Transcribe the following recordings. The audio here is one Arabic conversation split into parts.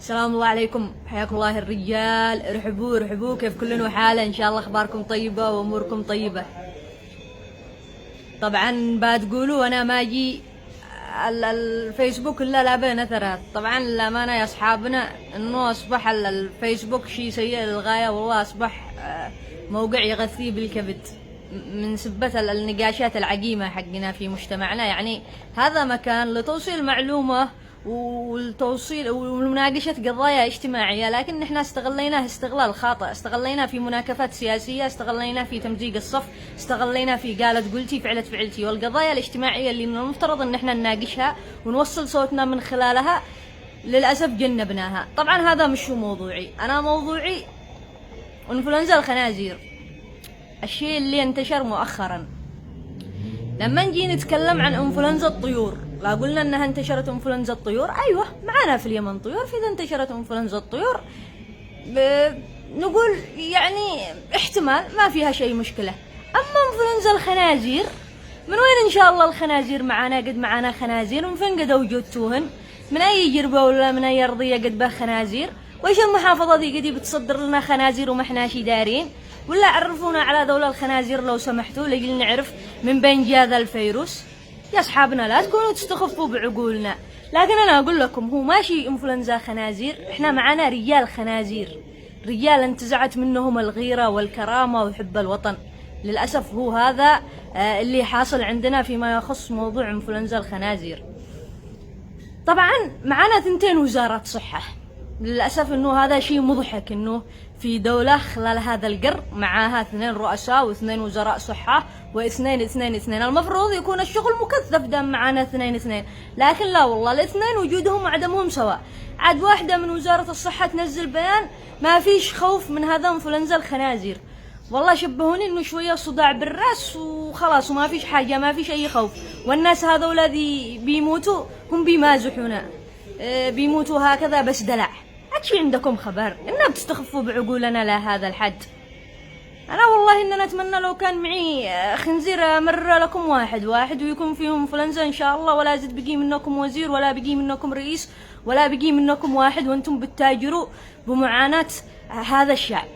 السلام الله عليكم، حياكم الله الرجال. ارحبوا ارحبوا، كيف كلن وحالة؟ ان شاء الله اخباركم طيبة واموركم طيبة. طبعا بتقولوا انا ما اجي الفيسبوك الا لا بين ثلاث. طبعا للامانة يا اصحابنا انه اصبح الفيسبوك شيء سيء للغاية، والله اصبح موقع يغذي بالكبد من سبة النقاشات العقيمة حقنا في مجتمعنا. يعني هذا مكان لتوصيل معلومة والتوصيل ومناقشة قضايا اجتماعية، لكن نحن استغليناه استغلال خاطئ. استغليناه في مناكفات سياسية، استغليناه في تمزيق الصف، استغليناه في قالت قلتي فعلت فعلتي. والقضايا الاجتماعية اللي من المفترض ان نحن نناقشها ونوصل صوتنا من خلالها للأسف جنبناها. طبعا هذا مش موضوعي، انا موضوعي انفلونزا الخنازير، الشيء اللي انتشر مؤخرا. لما نجي نتكلم عن انفلونزا الطيور، لا قلنا انها انتشرت انفلونزا الطيور، ايوه معنا في اليمن طيور، فاذا انتشرت انفلونزا الطيور نقول يعني احتمال ما فيها شيء مشكلة. اما انفلونزا الخنازير، من وين ان شاء الله الخنازير معانا؟ قد معانا خنازير، من فين قد وجدتوهن؟ من اي جربة ولا من اي ارضية قد به خنازير؟ وايش المحافظة دي قد بتصدر لنا خنازير وما احناش دارين؟ ولا عرفونا على دولة الخنازير لو سمحتوا لجل نعرف من بين جاء ذا الفيروس. يا اصحابنا لا تكونوا تستخفوا بعقولنا. لكن انا اقول لكم هو ماشي انفلونزا خنازير، احنا معانا رجال خنازير، رجال انتزعت منهم الغيرة والكرامة وحب الوطن. للأسف هو هذا اللي حاصل عندنا فيما يخص موضوع انفلونزا الخنازير. طبعا معانا 2 وزارات صحة. للأسف انه هذا شيء مضحك، انه في دولة خلال هذا القرن معاها 2 رؤساء و2 وزراء صحة واثنين اثنين اثنين. المفروض يكون الشغل مكثف دام معانا 2 لكن لا والله الاثنين وجودهم وعدمهم سواء. عاد واحدة من وزارة الصحة تنزل بيان ما فيش خوف من هذا انفلونزا الخنازير. والله شبهوني انه شوية صداع بالراس وخلاص وما فيش حاجة، ما فيش اي خوف. والناس هذول ذي بيموتوا هم بيمازحونا، بيموتوا هكذا بس دلع. أكشي عندكم خبر إنها بتستخفوا بعقولنا لهذا الحد. أنا والله إن أتمنى لو كان معي خنزير أمر لكم واحد ويكون فيهم انفلونزا إن شاء الله، ولا زد بقي منكم وزير ولا بقي منكم رئيس ولا بقي منكم واحد، وأنتم بتتاجروا بمعاناة هذا الشعب.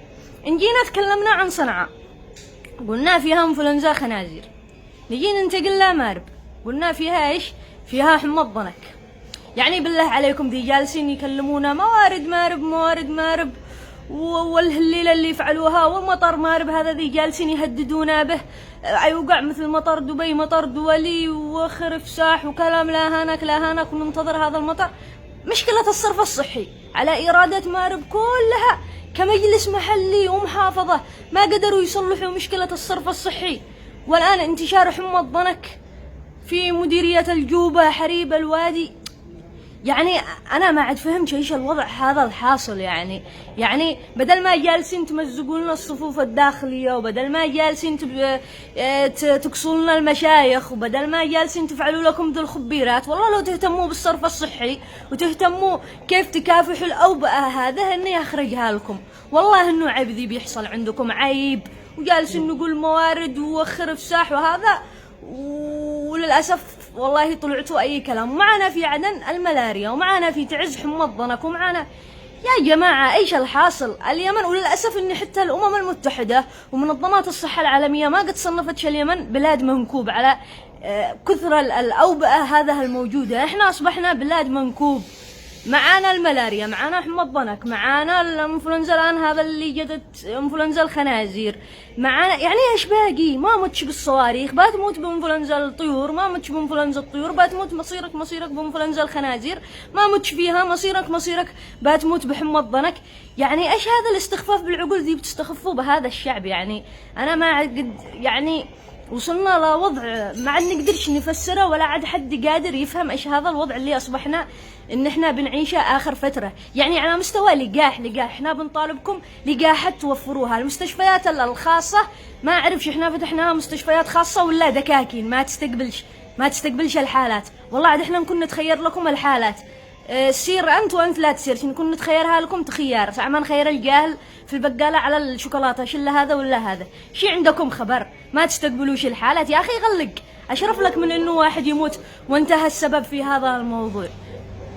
إن جينا تكلمنا عن صنعاء قلنا فيها انفلونزا خنازير، نجي ننتقل لمارب قلنا فيها إيش؟ فيها حمى الضنك. يعني بالله عليكم دي جالسين يكلمونا موارد مارب موارد مارب والهليلة اللي يفعلوها، ومطر مارب هذا دي جالسين يهددونا به يوقع مثل مطر دبي، مطر دولي وخرف ساح وكلام لا هانك لا هانك، وننتظر هذا المطر. مشكلة الصرف الصحي على إيرادات مارب كلها كمجلس محلي ومحافظة ما قدروا يصلحوا مشكلة الصرف الصحي. والآن انتشار حمى الضنك في مديرية الجوبة حريب الوادي. يعني أنا ما عاد فهمت إيش الوضع هذا الحاصل. يعني بدل ما جالسين تمزقوا لنا الصفوف الداخلية، وبدل ما جالسين تقصوا لنا المشايخ، وبدل ما جالسين تفعلوا لكم ذو الخبيرات، والله لو تهتموا بالصرف الصحي وتهتموا كيف تكافحوا الأوبئة هذا إني أخرجها لكم. والله إنه عيب ذي بيحصل عندكم، عيب. وجالسين نقول موارد وخرف ساح وهذا، وللأسف والله طلعتوا أي كلام. ومعنا في عدن الملاريا، ومعنا في تعز حمى الضنك، ومعنا يا جماعة إيش الحاصل؟ اليمن، وللأسف إن حتى الأمم المتحدة ومنظمات الصحة العالمية ما قد صنفتش اليمن بلاد منكوب على كثر الأوبئة هذا الموجودة. إحنا أصبحنا بلاد منكوب. معانا الملاريا، معانا حمى الضنك، معانا الانفلونزا الآن هذا اللي جدت انفلونزا الخنازير، معانا يعني ايش باقي؟ ما متش بالصواريخ بتموت بانفلونزا الطيور، ما متش بانفلونزا الطيور بتموت مصيرك بانفلونزا الخنازير، ما متش فيها مصيرك بتموت بحمى الضنك. يعني ايش هذا الاستخفاف بالعقول ذي بتستخفوا بهذا الشعب؟ يعني انا ما قد يعني وصلنا لوضع ما عاد نقدرش نفسره، ولا عاد حد قادر يفهم ايش هذا الوضع اللي اصبحنا ان احنا بنعيشه اخر فتره. يعني على مستوى لقاح احنا بنطالبكم لقاحات توفروها. المستشفيات الخاصه ما اعرفش احنا فتحناها مستشفيات خاصه ولا دكاكين ما تستقبلش الحالات. والله عاد احنا نكون نتخير لكم الحالات، سير انت وانت لا تسير، نكون نتخيرها لكم تخيار ساعة ما نخير الجاهل في البقالة على الشوكولاتة شله هذا ولا هذا. شي عندكم خبر ما تستقبلوش الحالات؟ يا اخي غلق، اشرف لك من انه واحد يموت وانتهى السبب في هذا الموضوع.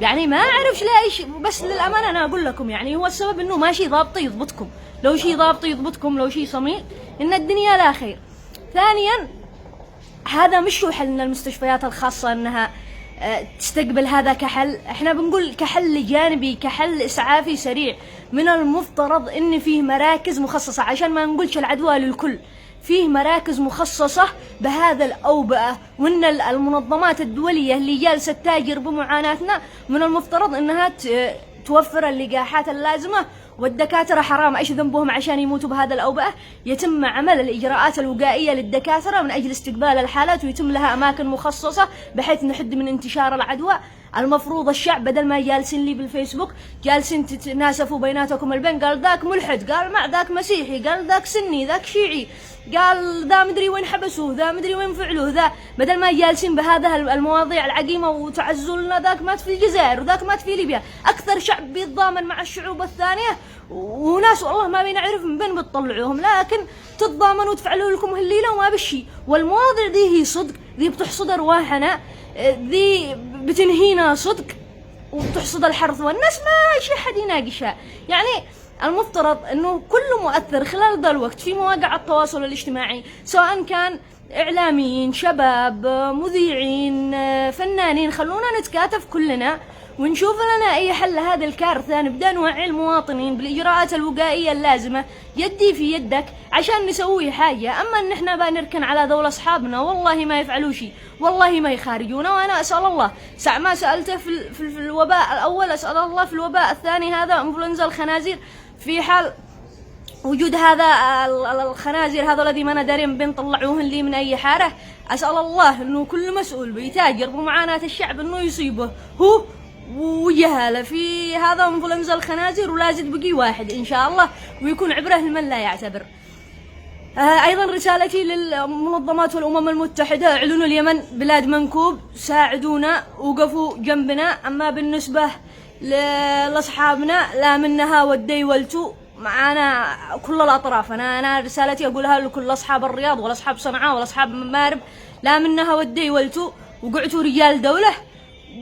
يعني ما أعرفش ليش، بس للأمانة أنا أقول لكم يعني هو السبب إنه ماشي ضابط يضبطكم. لو شي ضابط يضبطكم، لو شي صميم، إن الدنيا لا خير. ثانيا، هذا مش هو حل إن المستشفيات الخاصة إنها تستقبل هذا كحل. احنا بنقول كحل جانبي، كحل إسعافي سريع. من المفترض إن فيه مراكز مخصصة، عشان ما نقولش العدوى للكل، فيه مراكز مخصصة بهذا الأوبئة. وإن المنظمات الدولية اللي جالسة تتاجر بمعاناتنا من المفترض إنها توفر اللقاحات اللازمة. والدكاترة حرام، ايش ذنبهم عشان يموتوا بهذا الأوبئة؟ يتم عمل الإجراءات الوقائية للدكاترة من أجل استقبال الحالات، ويتم لها أماكن مخصصة بحيث نحد من انتشار العدوى. المفروض الشعب بدل ما جالسين لي بالفيسبوك جالسين تتناسفوا بيناتكم البين، قال ذاك ملحد، قال مع ذاك مسيحي، قال ذاك سني، ذاك شيعي، قال ذا مدري وين حبسوه، ذا مدري وين فعلوه، ذا بدل ما جالسين بهذا المواضيع العقيمة وتعزوا لنا ذاك مات في الجزائر وذاك مات في ليبيا. أكثر شعب بيتضامن مع الشعوب الثانية، وناس والله ما بنعرف من بين بتطلعوهم، لكن تتضامنوا وتفعلوا لكم هالليلة وما بشي. والمواضيع دي هي صدق، ذي بتحصد أرواحنا، ذي بتنهينا صدق وبتحصد الحرث، والناس ما شي حد يناقشها. يعني المفترض انه كل مؤثر خلال ذا الوقت في مواقع التواصل الاجتماعي، سواء كان اعلاميين، شباب، مذيعين، فنانين، خلونا نتكاتف كلنا ونشوف لنا اي حل لهذه الكارثة. نبدا نوعي المواطنين بالاجراءات الوقائية اللازمة، يدي في يدك عشان نسوي حاجة. اما ان احنا بقى نركن على ذول اصحابنا، والله ما يفعلوا شيء، والله ما يخارجونا. وانا اسال الله ساعة ما سالته في الوباء الاول، اسال الله في الوباء الثاني هذا انفلونزا الخنازير، في حال وجود هذا الخنازير هذا الذي ما ندرين بين طلعوهن لي من اي حاره، اسال الله انه كل مسؤول بيتاجر بمعاناة الشعب انه يصيبه هو وجهاله في هذا انفلونزا الخنازير، ولا زد بقي واحد ان شاء الله، ويكون عبره لمن لا يعتبر. ايضا رسالتي للمنظمات والامم المتحده، اعلنوا اليمن بلاد منكوب، ساعدونا، وقفوا جنبنا. اما بالنسبه لاصحابنا لا منها ودي ولتو معانا كل الاطراف. انا رسالتي اقولها لكل اصحاب الرياض ولا اصحاب صنعاء ولا اصحاب مارب، لا منها ودي ولتو وقعتوا رجال دوله،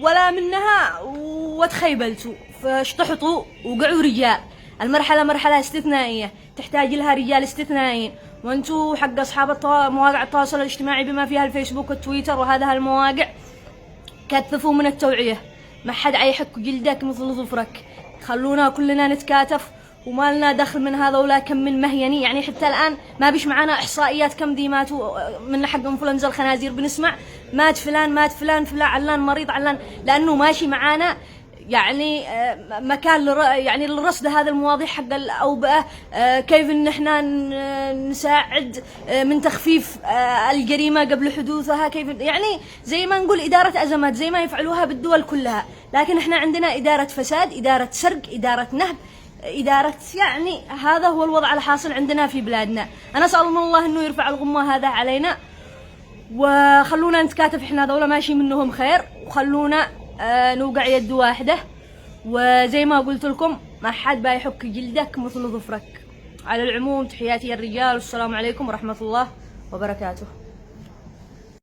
ولا منها وتخيبلتوا فاشتحطوا وقعوا رجال. المرحله مرحله استثنائيه تحتاج لها رجال استثنائيين، وانتو حق اصحاب مواقع التواصل الاجتماعي بما فيها الفيسبوك والتويتر وهذه المواقع، كثفوا من التوعيه، ما حد عيحك جلدك مثل ظفرك. خلونا كلنا نتكاتف، وما لنا دخل من هذا ولا كم من مهيني. يعني حتى الآن ما بيش معانا إحصائيات كم ذي ماتوا من حق انفلونزا الخنازير، بنسمع مات فلان مات فلان فلان، علان مريض علان، لأنه ماشي معانا يعني مكان يعني للرصد هذا المواضيع حق الأوبئة. كيف إن إحنا نساعد من تخفيف الجريمة قبل حدوثها، كيف يعني زي ما نقول إدارة أزمات زي ما يفعلوها بالدول كلها. لكن إحنا عندنا إدارة فساد، إدارة سرق، إدارة نهب، إدارة، يعني هذا هو الوضع الحاصل عندنا في بلادنا. أنا أسأل من الله إنه يرفع الغمة هذا علينا، وخلونا نتكاتف، إحنا دولة ماشي منهم خير، وخلونا نوقع يد واحدة. وزي ما قلت لكم ما حد بايحك جلدك مثل ظفرك. على العموم تحياتي الرجال، والسلام عليكم ورحمة الله وبركاته.